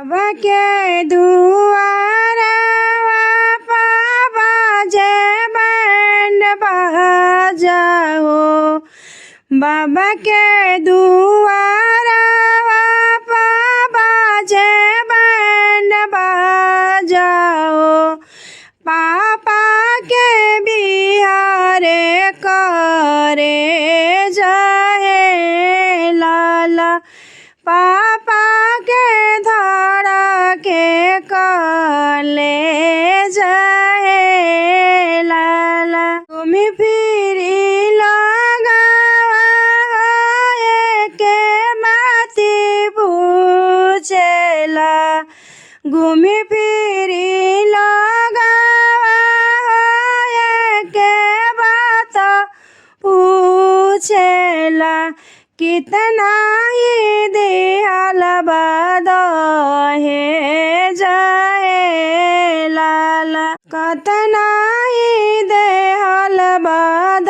बाबा के दुआरा बाजे बैंड बाजा हो। बाबा के दुआरा बाजे बैंड बाजा हो। पापा के बिहारे करे जाए लाला। पापा के धड़ा के कले जाए लाला। घूमी फिरी लगा के माती पूछेला। घूमी फिरी लगा के बात पूछेला। कितना ही दिहल बाद है जाए लाला। कतना ही देहल बाद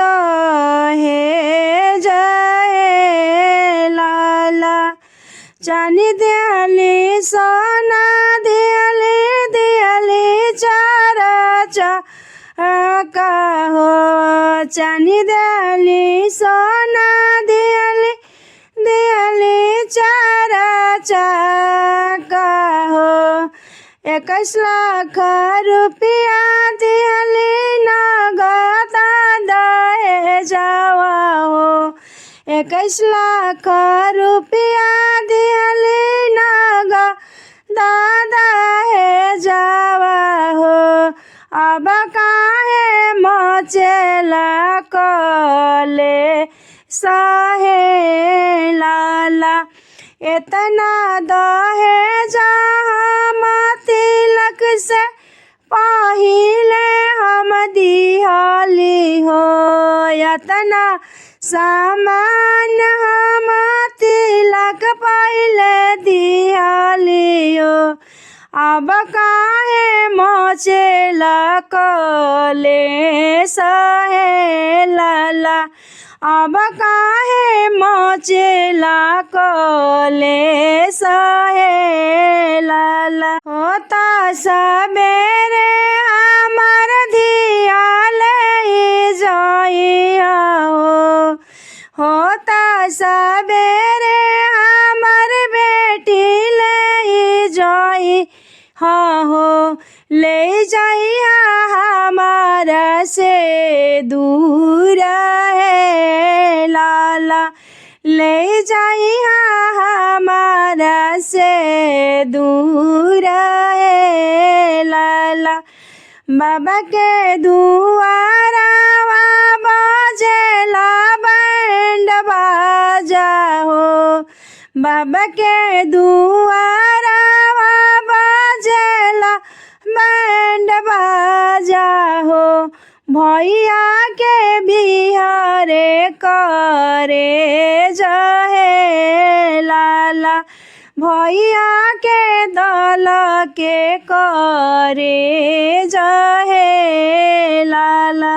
है जाए लाला। चानी दिहली सोना दिहली दिहली चारा का हो। चानी दिहली सोना दिहली दिहली चारा का हो। 21 लाख रुपया दिहली नगद दहेजवा हो। 21 लाख रुपया दिहली नगद दहेजवा हो। अब काहे मचेला कले सहे लाला। इतना दहेज हम तिलक से पहिले हम दिहली हो। इतना सामान हम तिलक पहिले दिहली हो। अब काहे मचेला कले सहे लाला। अब काहे मचेला कले सहे लाला। होता सबेरे हमार धियाले जाइया हो। होता सबेरे हमार बेटी ले जाई हो। ले जाइया हमारा से दूर है लाला। ले जाइया हमारा से दूर है लाला। बाबा के दुआरा बाजेला बैंड बाजा हो। बाबा के दुआरा बाजेला बैंड बाजा हो। भैया के बिहारे करे जाए लाला। भैया के दल के करे जाए लाला।